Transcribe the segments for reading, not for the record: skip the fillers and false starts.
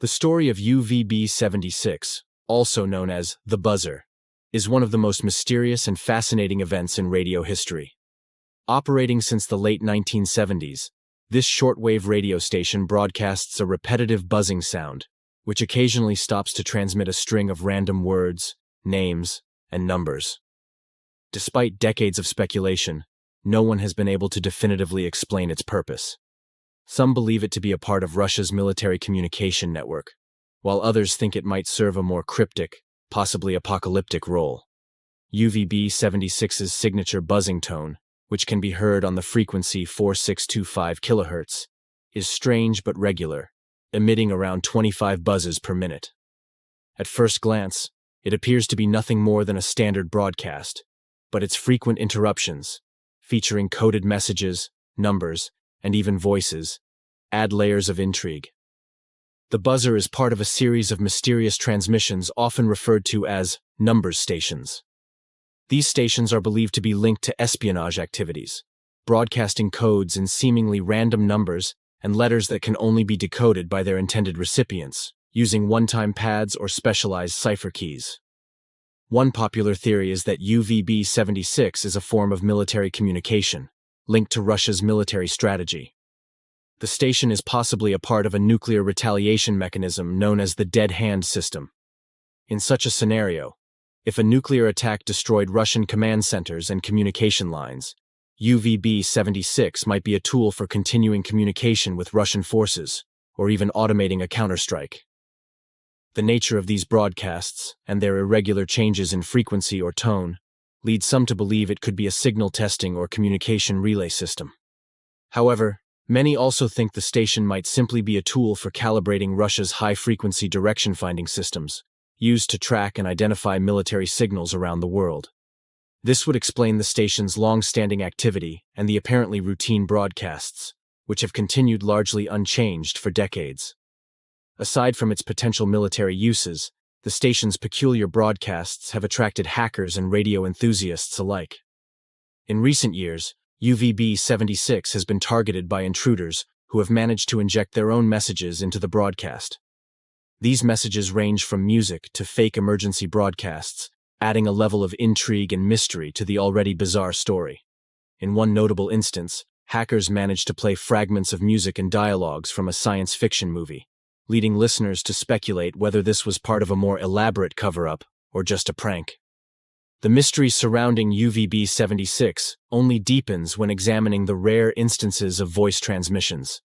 The story of UVB-76, also known as the buzzer, is one of the most mysterious and fascinating events in radio history. Operating since the late 1970s, this shortwave radio station broadcasts a repetitive buzzing sound, which occasionally stops to transmit a string of random words, names, and numbers. Despite decades of speculation, no one has been able to definitively explain its purpose. Some believe it to be a part of Russia's military communication network, while others think it might serve a more cryptic, possibly apocalyptic role. UVB-76's signature buzzing tone, which can be heard on the frequency 4625 kHz, is strange but regular, emitting around 25 buzzes per minute. At first glance, it appears to be nothing more than a standard broadcast, but its frequent interruptions, featuring coded messages, numbers, and even voices, add layers of intrigue. The buzzer is part of a series of mysterious transmissions often referred to as numbers stations. These stations are believed to be linked to espionage activities, broadcasting codes in seemingly random numbers and letters that can only be decoded by their intended recipients, using one-time pads or specialized cipher keys. One popular theory is that UVB-76 is a form of military communication, linked to Russia's military strategy. The station is possibly a part of a nuclear retaliation mechanism known as the dead hand system. In such a scenario, if a nuclear attack destroyed Russian command centers and communication lines, UVB-76 might be a tool for continuing communication with Russian forces, or even automating a counterstrike. The nature of these broadcasts, and their irregular changes in frequency or tone, lead some to believe it could be a signal testing or communication relay system. However, many also think the station might simply be a tool for calibrating Russia's high-frequency direction-finding systems, used to track and identify military signals around the world. This would explain the station's long-standing activity and the apparently routine broadcasts, which have continued largely unchanged for decades. Aside from its potential military uses, the station's peculiar broadcasts have attracted hackers and radio enthusiasts alike. In recent years, UVB-76 has been targeted by intruders who have managed to inject their own messages into the broadcast. These messages range from music to fake emergency broadcasts, adding a level of intrigue and mystery to the already bizarre story. In one notable instance, hackers managed to play fragments of music and dialogues from a science fiction movie, leading listeners to speculate whether this was part of a more elaborate cover-up or just a prank. The mystery surrounding UVB-76 only deepens when examining the rare instances of voice transmissions.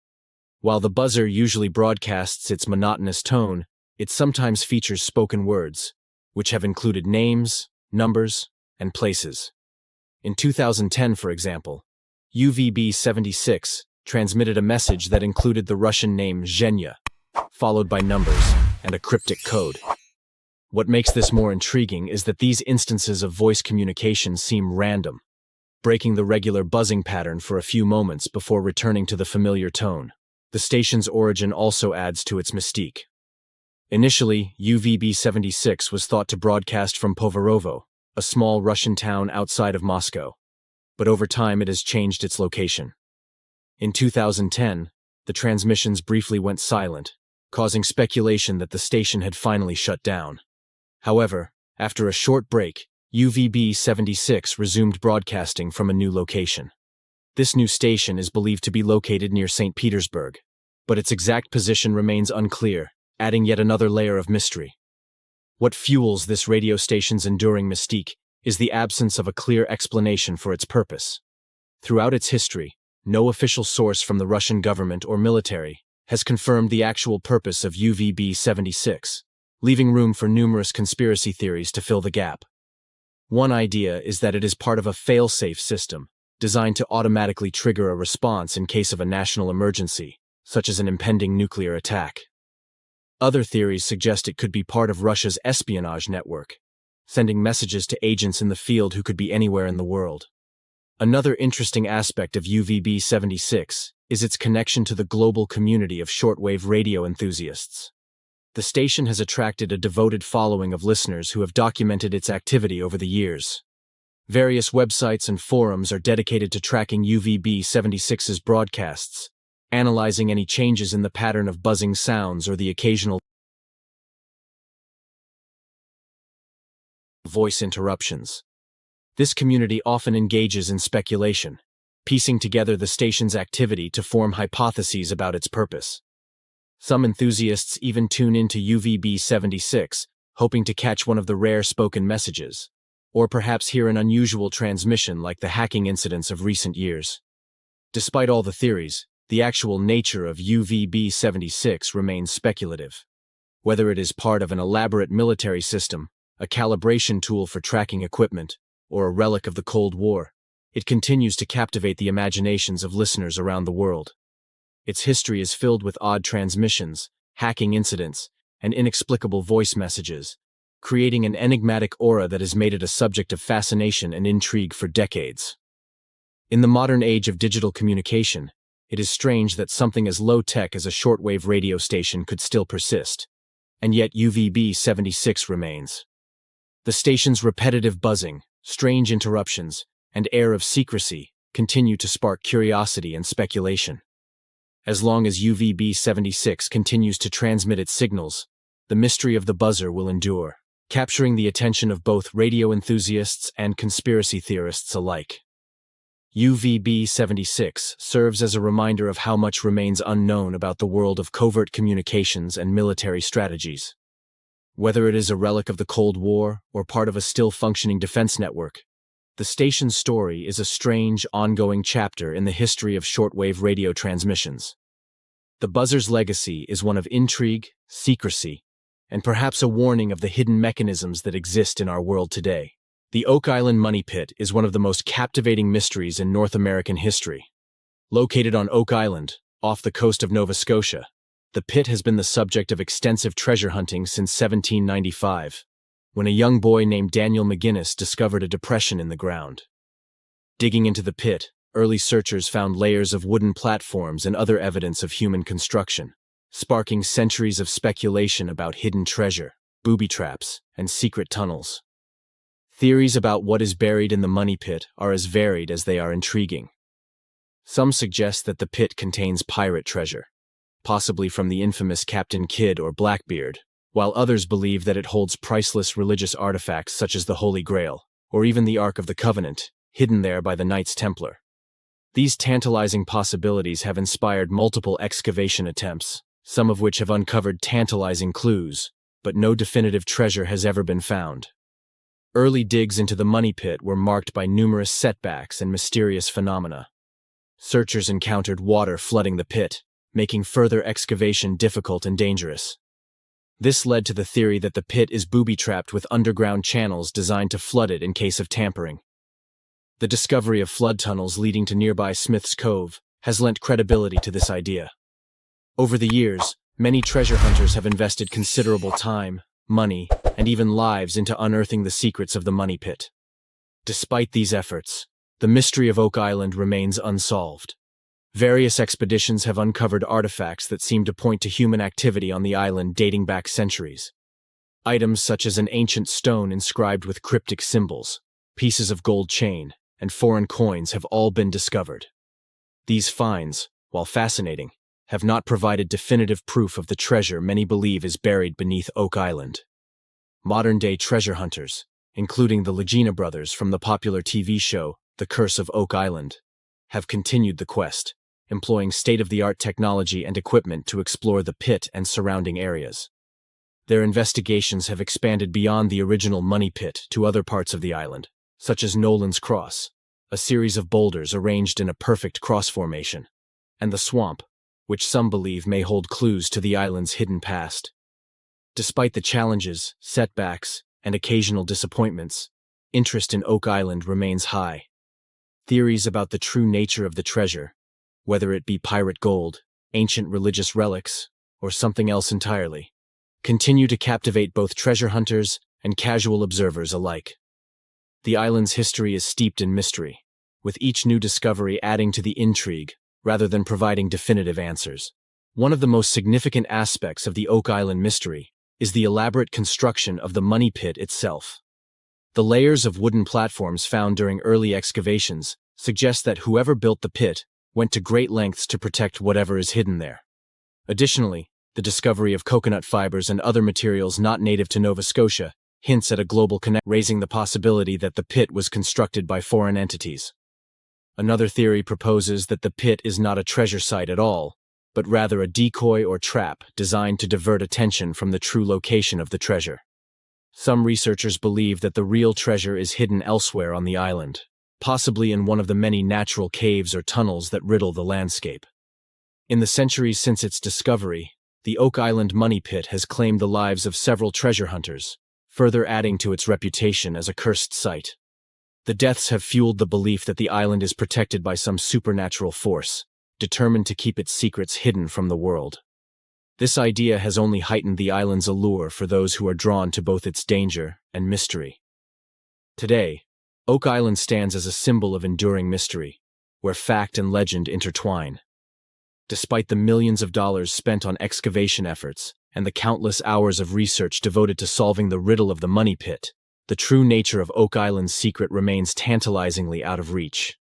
While the buzzer usually broadcasts its monotonous tone, it sometimes features spoken words, which have included names, numbers, and places. In 2010, for example, UVB-76 transmitted a message that included the Russian name Zhenya, followed by numbers and a cryptic code. What makes this more intriguing is that these instances of voice communication seem random, breaking the regular buzzing pattern for a few moments before returning to the familiar tone. The station's origin also adds to its mystique. Initially, UVB-76 was thought to broadcast from Povarovo, a small Russian town outside of Moscow, but over time it has changed its location. In 2010, the transmissions briefly went silent, causing speculation that the station had finally shut down. However, after a short break, UVB-76 resumed broadcasting from a new location. This new station is believed to be located near St. Petersburg, but its exact position remains unclear, adding yet another layer of mystery. What fuels this radio station's enduring mystique is the absence of a clear explanation for its purpose. Throughout its history, no official source from the Russian government or military has confirmed the actual purpose of UVB-76, leaving room for numerous conspiracy theories to fill the gap. One idea is that it is part of a fail-safe system, designed to automatically trigger a response in case of a national emergency, such as an impending nuclear attack. Other theories suggest it could be part of Russia's espionage network, sending messages to agents in the field who could be anywhere in the world. Another interesting aspect of UVB-76 is its connection to the global community of shortwave radio enthusiasts. The station has attracted a devoted following of listeners who have documented its activity over the years. Various websites and forums are dedicated to tracking UVB-76's broadcasts, analyzing any changes in the pattern of buzzing sounds or the occasional voice interruptions. This community often engages in speculation, piecing together the station's activity to form hypotheses about its purpose. Some enthusiasts even tune into UVB-76, hoping to catch one of the rare spoken messages, or perhaps hear an unusual transmission like the hacking incidents of recent years. Despite all the theories, the actual nature of UVB-76 remains speculative. Whether it is part of an elaborate military system, a calibration tool for tracking equipment, or a relic of the Cold War, it continues to captivate the imaginations of listeners around the world. Its history is filled with odd transmissions, hacking incidents, and inexplicable voice messages, creating an enigmatic aura that has made it a subject of fascination and intrigue for decades. In the modern age of digital communication, it is strange that something as low-tech as a shortwave radio station could still persist, and yet UVB-76 remains. The station's repetitive buzzing, strange interruptions, and air of secrecy continue to spark curiosity and speculation. As long as UVB-76 continues to transmit its signals, the mystery of the buzzer will endure, capturing the attention of both radio enthusiasts and conspiracy theorists alike. UVB-76 serves as a reminder of how much remains unknown about the world of covert communications and military strategies. Whether it is a relic of the Cold War or part of a still-functioning defense network, the station's story is a strange, ongoing chapter in the history of shortwave radio transmissions. The buzzer's legacy is one of intrigue, secrecy, and perhaps a warning of the hidden mechanisms that exist in our world today. The Oak Island Money Pit is one of the most captivating mysteries in North American history. Located on Oak Island, off the coast of Nova Scotia, the pit has been the subject of extensive treasure hunting since 1795. When a young boy named Daniel McGinnis discovered a depression in the ground. Digging into the pit, early searchers found layers of wooden platforms and other evidence of human construction, sparking centuries of speculation about hidden treasure, booby traps, and secret tunnels. Theories about what is buried in the money pit are as varied as they are intriguing. Some suggest that the pit contains pirate treasure, possibly from the infamous Captain Kidd or Blackbeard, while others believe that it holds priceless religious artifacts such as the Holy Grail, or even the Ark of the Covenant, hidden there by the Knights Templar. These tantalizing possibilities have inspired multiple excavation attempts, some of which have uncovered tantalizing clues, but no definitive treasure has ever been found. Early digs into the money pit were marked by numerous setbacks and mysterious phenomena. Searchers encountered water flooding the pit, making further excavation difficult and dangerous. This led to the theory that the pit is booby-trapped with underground channels designed to flood it in case of tampering. The discovery of flood tunnels leading to nearby Smith's Cove has lent credibility to this idea. Over the years, many treasure hunters have invested considerable time, money, and even lives into unearthing the secrets of the money pit. Despite these efforts, the mystery of Oak Island remains unsolved. Various expeditions have uncovered artifacts that seem to point to human activity on the island dating back centuries. Items such as an ancient stone inscribed with cryptic symbols, pieces of gold chain, and foreign coins have all been discovered. These finds, while fascinating, have not provided definitive proof of the treasure many believe is buried beneath Oak Island. Modern-day treasure hunters, including the Legina brothers from the popular TV show The Curse of Oak Island, have continued the quest, employing state-of-the-art technology and equipment to explore the pit and surrounding areas. Their investigations have expanded beyond the original money pit to other parts of the island, such as Nolan's Cross, a series of boulders arranged in a perfect cross formation, and the swamp, which some believe may hold clues to the island's hidden past. Despite the challenges, setbacks, and occasional disappointments, interest in Oak Island remains high. Theories about the true nature of the treasure, whether it be pirate gold, ancient religious relics, or something else entirely, continue to captivate both treasure hunters and casual observers alike. The island's history is steeped in mystery, with each new discovery adding to the intrigue rather than providing definitive answers. One of the most significant aspects of the Oak Island mystery is the elaborate construction of the money pit itself. The layers of wooden platforms found during early excavations suggest that whoever built the pit went to great lengths to protect whatever is hidden there. Additionally, the discovery of coconut fibers and other materials not native to Nova Scotia hints at a global connection, raising the possibility that the pit was constructed by foreign entities. Another theory proposes that the pit is not a treasure site at all, but rather a decoy or trap designed to divert attention from the true location of the treasure. Some researchers believe that the real treasure is hidden elsewhere on the island, possibly in one of the many natural caves or tunnels that riddle the landscape. In the centuries since its discovery, the Oak Island Money Pit has claimed the lives of several treasure hunters, further adding to its reputation as a cursed site. The deaths have fueled the belief that the island is protected by some supernatural force, determined to keep its secrets hidden from the world. This idea has only heightened the island's allure for those who are drawn to both its danger and mystery. Today, Oak Island stands as a symbol of enduring mystery, where fact and legend intertwine. Despite the millions of dollars spent on excavation efforts and the countless hours of research devoted to solving the riddle of the money pit, the true nature of Oak Island's secret remains tantalizingly out of reach.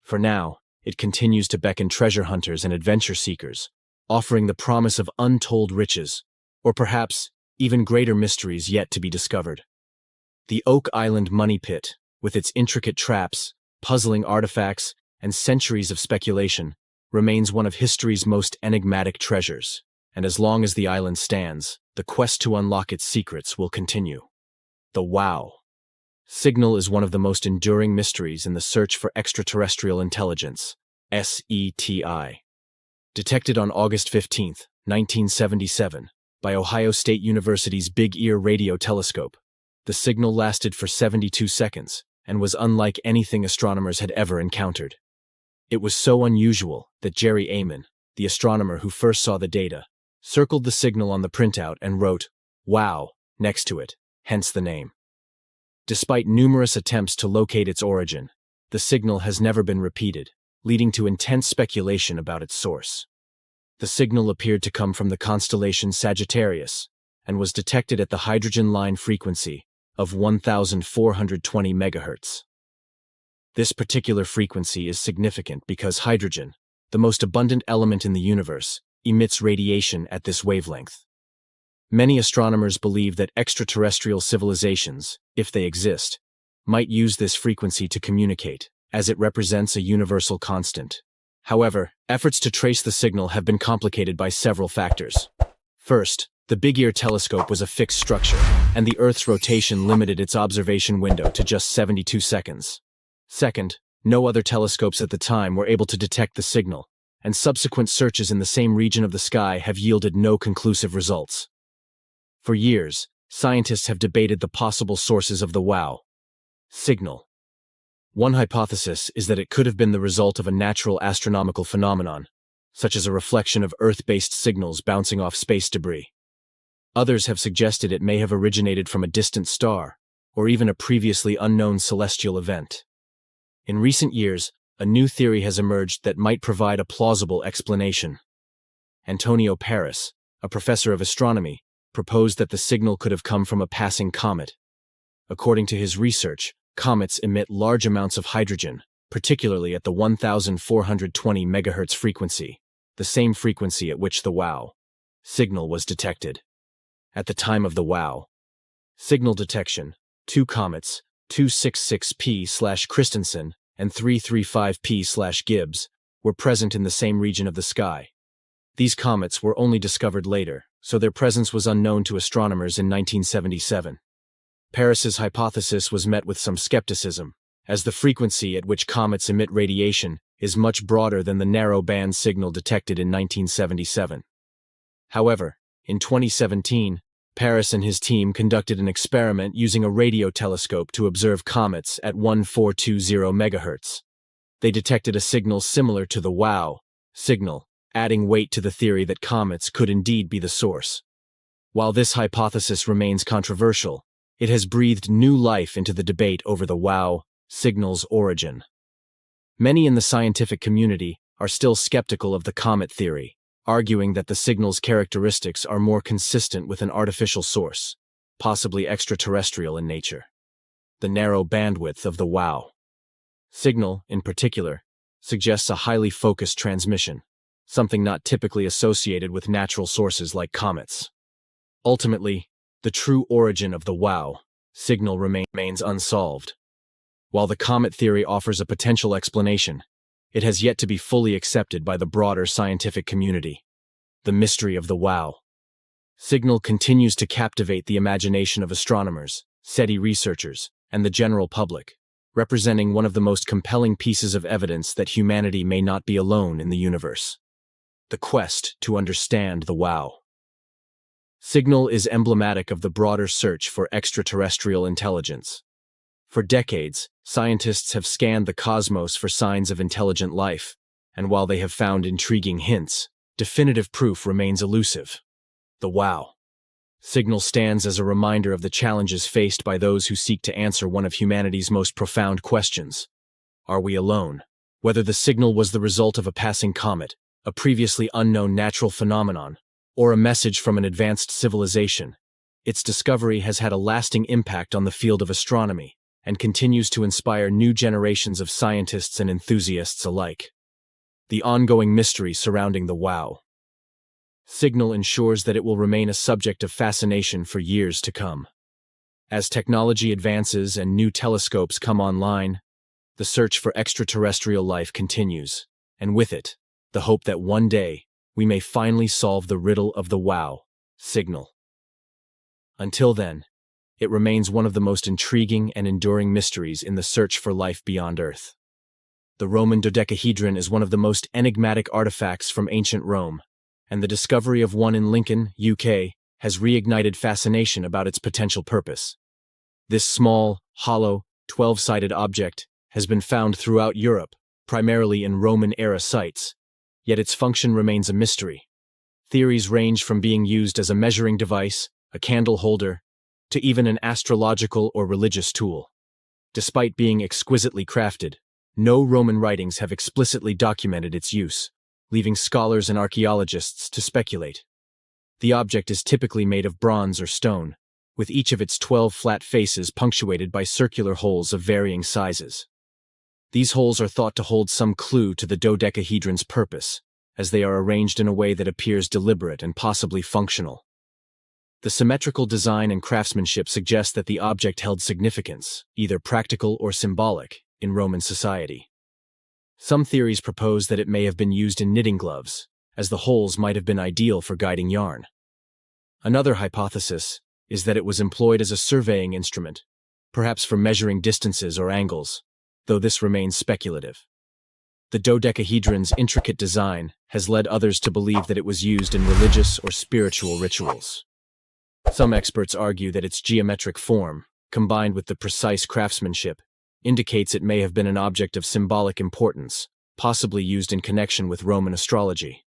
For now, it continues to beckon treasure hunters and adventure seekers, offering the promise of untold riches, or perhaps even greater mysteries yet to be discovered. The Oak Island Money Pit, with its intricate traps, puzzling artifacts, and centuries of speculation, remains one of history's most enigmatic treasures, and as long as the island stands, the quest to unlock its secrets will continue. The WOW signal is one of the most enduring mysteries in the search for extraterrestrial intelligence, SETI. Detected on August 15, 1977, by Ohio State University's Big Ear radio telescope, the signal lasted for 72 seconds and was unlike anything astronomers had ever encountered. It was so unusual that Jerry Amon, the astronomer who first saw the data, circled the signal on the printout and wrote, "Wow," next to it, hence the name. Despite numerous attempts to locate its origin, the signal has never been repeated, leading to intense speculation about its source. The signal appeared to come from the constellation Sagittarius and was detected at the hydrogen line frequency of 1420 MHz. This particular frequency is significant because hydrogen, the most abundant element in the universe, emits radiation at this wavelength. Many astronomers believe that extraterrestrial civilizations, if they exist, might use this frequency to communicate, as it represents a universal constant. However, efforts to trace the signal have been complicated by several factors. First, the Big Ear telescope was a fixed structure, and the Earth's rotation limited its observation window to just 72 seconds. Second, no other telescopes at the time were able to detect the signal, and subsequent searches in the same region of the sky have yielded no conclusive results. For years, scientists have debated the possible sources of the WOW signal. One hypothesis is that it could have been the result of a natural astronomical phenomenon, such as a reflection of Earth-based signals bouncing off space debris. Others have suggested it may have originated from a distant star, or even a previously unknown celestial event. In recent years, a new theory has emerged that might provide a plausible explanation. Antonio Paris, a professor of astronomy, proposed that the signal could have come from a passing comet. According to his research, comets emit large amounts of hydrogen, particularly at the 1420 MHz frequency, the same frequency at which the WOW signal was detected. At the time of the WOW signal detection, two comets, 266P/Christensen and 335P/Gibbs, were present in the same region of the sky. These comets were only discovered later, so their presence was unknown to astronomers in 1977. Paris's hypothesis was met with some skepticism, as the frequency at which comets emit radiation is much broader than the narrow band signal detected in 1977. However, in 2017, Paris and his team conducted an experiment using a radio telescope to observe comets at 1420 MHz. They detected a signal similar to the WOW signal, adding weight to the theory that comets could indeed be the source. While this hypothesis remains controversial, it has breathed new life into the debate over the WOW signal's origin. Many in the scientific community are still skeptical of the comet theory, arguing that the signal's characteristics are more consistent with an artificial source, possibly extraterrestrial in nature. The narrow bandwidth of the WOW signal, in particular, suggests a highly focused transmission, something not typically associated with natural sources like comets. Ultimately, the true origin of the WOW signal remains unsolved. While the comet theory offers a potential explanation, it has yet to be fully accepted by the broader scientific community. The mystery of the WOW signal continues to captivate the imagination of astronomers, SETI researchers, and the general public, representing one of the most compelling pieces of evidence that humanity may not be alone in the universe. The quest to understand the WOW signal is emblematic of the broader search for extraterrestrial intelligence. For decades, scientists have scanned the cosmos for signs of intelligent life, and while they have found intriguing hints, definitive proof remains elusive. The WOW signal stands as a reminder of the challenges faced by those who seek to answer one of humanity's most profound questions. Are we alone? Whether the signal was the result of a passing comet, a previously unknown natural phenomenon, or a message from an advanced civilization, its discovery has had a lasting impact on the field of astronomy and continues to inspire new generations of scientists and enthusiasts alike. The ongoing mystery surrounding the WOW signal ensures that it will remain a subject of fascination for years to come. As technology advances and new telescopes come online, the search for extraterrestrial life continues, and with it, the hope that one day we may finally solve the riddle of the WOW signal. Until then, it remains one of the most intriguing and enduring mysteries in the search for life beyond Earth. The Roman dodecahedron is one of the most enigmatic artifacts from ancient Rome, and the discovery of one in Lincoln, UK, has reignited fascination about its potential purpose. This small, hollow, 12-sided object has been found throughout Europe, primarily in Roman-era sites, yet its function remains a mystery. Theories range from being used as a measuring device, a candle holder, to even an astrological or religious tool. Despite being exquisitely crafted, no Roman writings have explicitly documented its use, leaving scholars and archaeologists to speculate. The object is typically made of bronze or stone, with each of its 12 flat faces punctuated by circular holes of varying sizes. These holes are thought to hold some clue to the dodecahedron's purpose, as they are arranged in a way that appears deliberate and possibly functional. The symmetrical design and craftsmanship suggest that the object held significance, either practical or symbolic, in Roman society. Some theories propose that it may have been used in knitting gloves, as the holes might have been ideal for guiding yarn. Another hypothesis is that it was employed as a surveying instrument, perhaps for measuring distances or angles, though this remains speculative. The dodecahedron's intricate design has led others to believe that it was used in religious or spiritual rituals. Some experts argue that its geometric form, combined with the precise craftsmanship, indicates it may have been an object of symbolic importance, possibly used in connection with Roman astrology.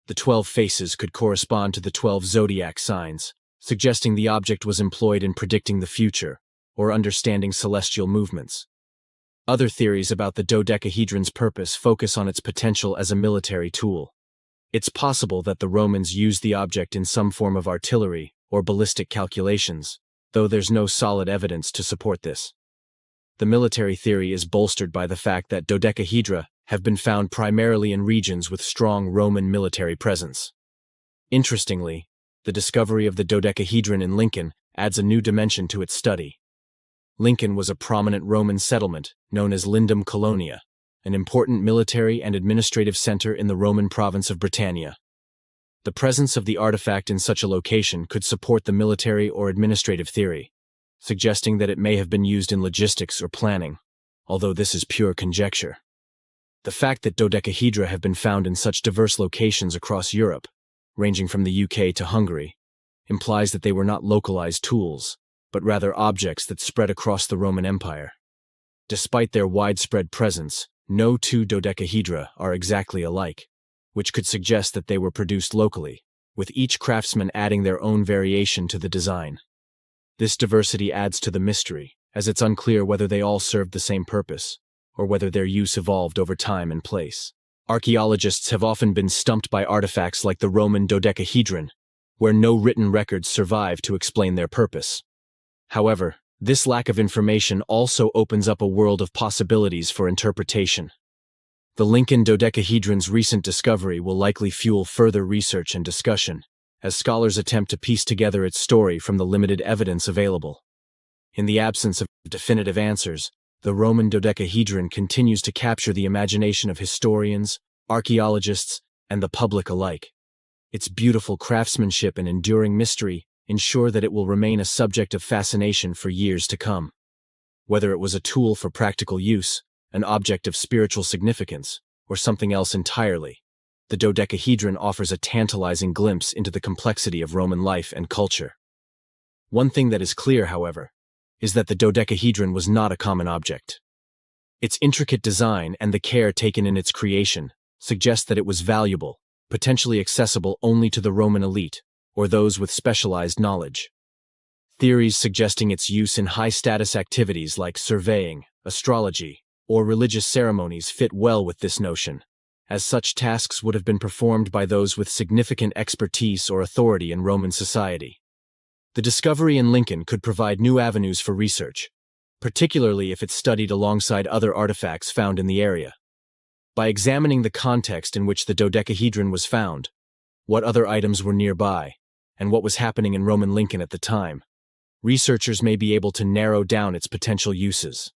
The 12 faces could correspond to the 12 zodiac signs, suggesting the object was employed in predicting the future or understanding celestial movements. Other theories about the dodecahedron's purpose focus on its potential as a military tool. It's possible that the Romans used the object in some form of artillery or ballistic calculations, though there's no solid evidence to support this. The military theory is bolstered by the fact that dodecahedra have been found primarily in regions with strong Roman military presence. Interestingly, the discovery of the dodecahedron in Lincoln adds a new dimension to its study. Lincoln was a prominent Roman settlement known as Lindum Colonia, an important military and administrative center in the Roman province of Britannia. The presence of the artifact in such a location could support the military or administrative theory, suggesting that it may have been used in logistics or planning, although this is pure conjecture. The fact that dodecahedra have been found in such diverse locations across Europe, ranging from the UK to Hungary, implies that they were not localized tools, but rather objects that spread across the Roman Empire. Despite their widespread presence, no two dodecahedra are exactly alike, which could suggest that they were produced locally, with each craftsman adding their own variation to the design. This diversity adds to the mystery, as it's unclear whether they all served the same purpose, or whether their use evolved over time and place. Archaeologists have often been stumped by artifacts like the Roman dodecahedron, where no written records survive to explain their purpose. However, this lack of information also opens up a world of possibilities for interpretation. The Lincoln dodecahedron's recent discovery will likely fuel further research and discussion, as scholars attempt to piece together its story from the limited evidence available. In the absence of definitive answers, the Roman dodecahedron continues to capture the imagination of historians, archaeologists, and the public alike. Its beautiful craftsmanship and enduring mystery ensure that it will remain a subject of fascination for years to come. Whether it was a tool for practical use, an object of spiritual significance, or something else entirely, the dodecahedron offers a tantalizing glimpse into the complexity of Roman life and culture. One thing that is clear, however, is that the dodecahedron was not a common object. Its intricate design and the care taken in its creation suggest that it was valuable, potentially accessible only to the Roman elite, or those with specialized knowledge. Theories suggesting its use in high-status activities like surveying, astrology, or religious ceremonies fit well with this notion, as such tasks would have been performed by those with significant expertise or authority in Roman society. The discovery in Lincoln could provide new avenues for research, particularly if it's studied alongside other artifacts found in the area. By examining the context in which the dodecahedron was found, what other items were nearby, and what was happening in Roman Lincoln at the time, researchers may be able to narrow down its potential uses.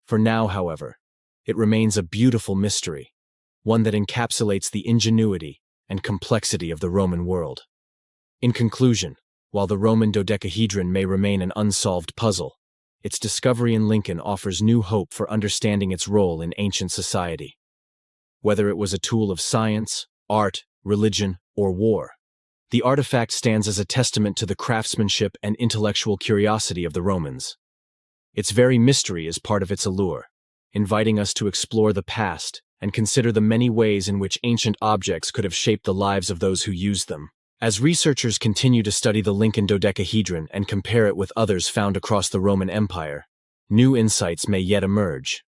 For now, however, it remains a beautiful mystery, one that encapsulates the ingenuity and complexity of the Roman world. In conclusion, while the Roman dodecahedron may remain an unsolved puzzle, its discovery in Lincoln offers new hope for understanding its role in ancient society. Whether it was a tool of science, art, religion, or war, the artifact stands as a testament to the craftsmanship and intellectual curiosity of the Romans. Its very mystery is part of its allure, inviting us to explore the past and consider the many ways in which ancient objects could have shaped the lives of those who used them. As researchers continue to study the Lincoln dodecahedron and compare it with others found across the Roman Empire, new insights may yet emerge.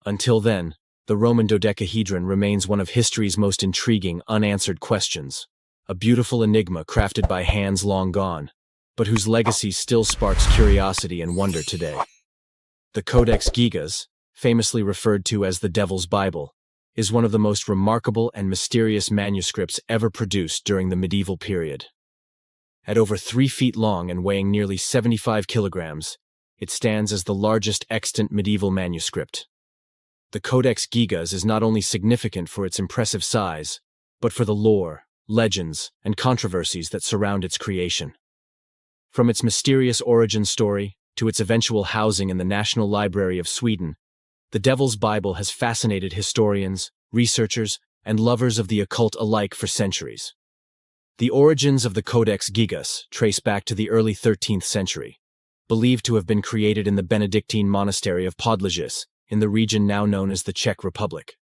Until then, the Roman dodecahedron remains one of history's most intriguing, unanswered questions, a beautiful enigma crafted by hands long gone, but whose legacy still sparks curiosity and wonder today. The Codex Gigas, famously referred to as the Devil's Bible, is one of the most remarkable and mysterious manuscripts ever produced during the medieval period. At over 3 feet long and weighing nearly 75 kilograms, it stands as the largest extant medieval manuscript. The Codex Gigas is not only significant for its impressive size, but for the lore, legends, and controversies that surround its creation. From its mysterious origin story to its eventual housing in the National Library of Sweden, the Devil's Bible has fascinated historians, researchers, and lovers of the occult alike for centuries. The origins of the Codex Gigas trace back to the early 13th century, believed to have been created in the Benedictine monastery of Podlages, in the region now known as the Czech Republic.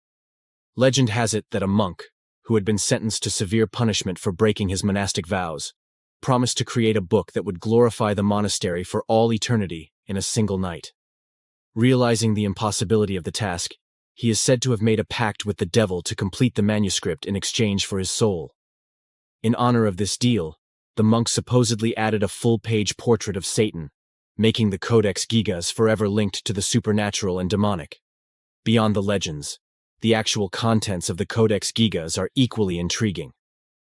Legend has it that a monk, who had been sentenced to severe punishment for breaking his monastic vows, promised to create a book that would glorify the monastery for all eternity in a single night. Realizing the impossibility of the task, he is said to have made a pact with the devil to complete the manuscript in exchange for his soul. In honor of this deal, the monk supposedly added a full-page portrait of Satan, making the Codex Gigas forever linked to the supernatural and demonic. Beyond the legends, the actual contents of the Codex Gigas are equally intriguing.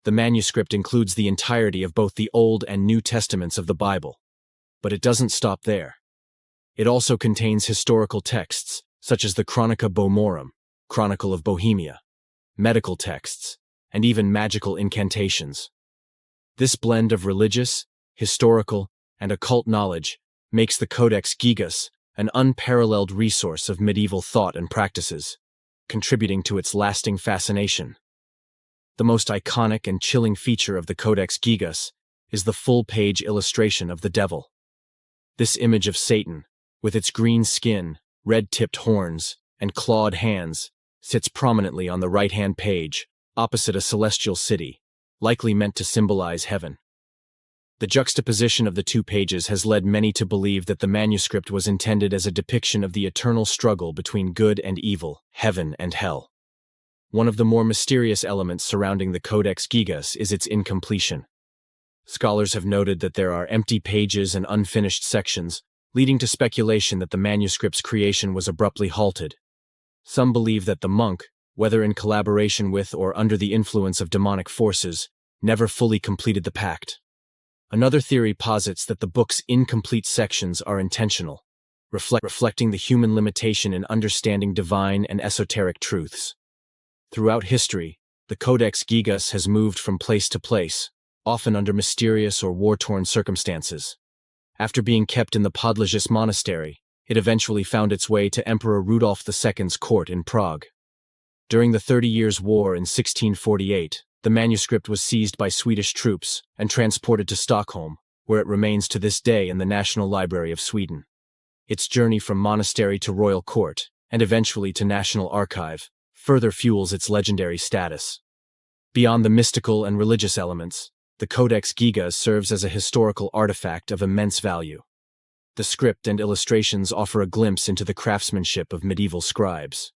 The manuscript includes the entirety of both the Old and New Testaments of the Bible. But it doesn't stop there. It also contains historical texts, such as the Chronica Boemorum, Chronicle of Bohemia, medical texts, and even magical incantations. This blend of religious, historical, and occult knowledge makes the Codex Gigas an unparalleled resource of medieval thought and practices, contributing to its lasting fascination. The most iconic and chilling feature of the Codex Gigas is the full-page illustration of the devil. This image of Satan, with its green skin, red-tipped horns, and clawed hands, sits prominently on the right-hand page, opposite a celestial city, likely meant to symbolize heaven. The juxtaposition of the two pages has led many to believe that the manuscript was intended as a depiction of the eternal struggle between good and evil, heaven and hell. One of the more mysterious elements surrounding the Codex Gigas is its incompletion. Scholars have noted that there are empty pages and unfinished sections, leading to speculation that the manuscript's creation was abruptly halted. Some believe that the monk, whether in collaboration with or under the influence of demonic forces, never fully completed the pact. Another theory posits that the book's incomplete sections are intentional, reflecting the human limitation in understanding divine and esoteric truths. Throughout history, the Codex Gigas has moved from place to place, often under mysterious or war-torn circumstances. After being kept in the Podlages monastery, it eventually found its way to Emperor Rudolf II's court in Prague. During the 30 Years' War in 1648, the manuscript was seized by Swedish troops and transported to Stockholm, where it remains to this day in the National Library of Sweden. Its journey from monastery to royal court, and eventually to National Archive, further fuels its legendary status. Beyond the mystical and religious elements, the Codex Gigas serves as a historical artifact of immense value. The script and illustrations offer a glimpse into the craftsmanship of medieval scribes.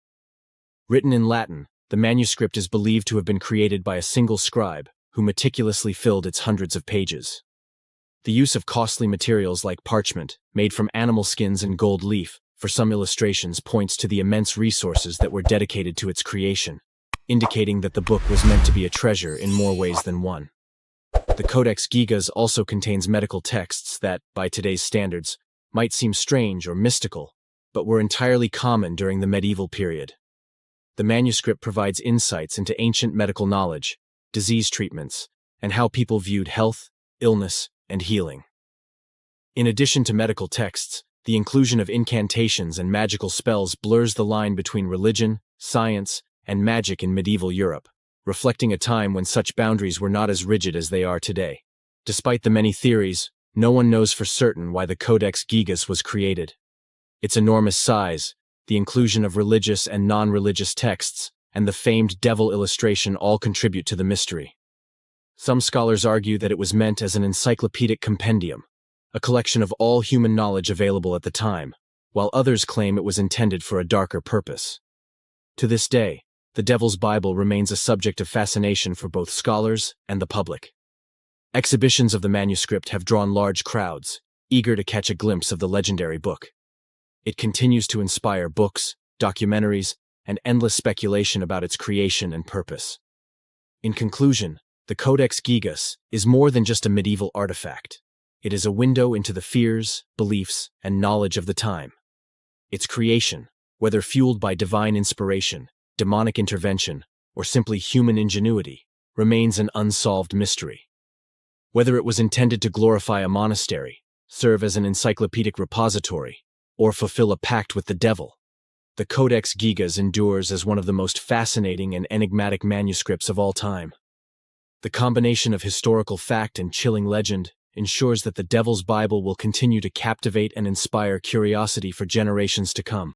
Written in Latin, the manuscript is believed to have been created by a single scribe, who meticulously filled its hundreds of pages. The use of costly materials like parchment, made from animal skins and gold leaf, for some illustrations points to the immense resources that were dedicated to its creation, indicating that the book was meant to be a treasure in more ways than one. The Codex Gigas also contains medical texts that, by today's standards, might seem strange or mystical, but were entirely common during the medieval period. The manuscript provides insights into ancient medical knowledge, disease treatments, and how people viewed health, illness, and healing. In addition to medical texts, the inclusion of incantations and magical spells blurs the line between religion, science, and magic in medieval Europe, reflecting a time when such boundaries were not as rigid as they are today. Despite the many theories, no one knows for certain why the Codex Gigas was created. Its enormous size, the inclusion of religious and non-religious texts, and the famed devil illustration all contribute to the mystery. Some scholars argue that it was meant as an encyclopedic compendium, a collection of all human knowledge available at the time, while others claim it was intended for a darker purpose. To this day, the Devil's Bible remains a subject of fascination for both scholars and the public. Exhibitions of the manuscript have drawn large crowds, eager to catch a glimpse of the legendary book. It continues to inspire books, documentaries, and endless speculation about its creation and purpose. In conclusion, the Codex Gigas is more than just a medieval artifact. It is a window into the fears, beliefs, and knowledge of the time. Its creation, whether fueled by divine inspiration, demonic intervention, or simply human ingenuity, remains an unsolved mystery. Whether it was intended to glorify a monastery, serve as an encyclopedic repository, or fulfill a pact with the devil, the Codex Gigas endures as one of the most fascinating and enigmatic manuscripts of all time. The combination of historical fact and chilling legend ensures that the Devil's Bible will continue to captivate and inspire curiosity for generations to come.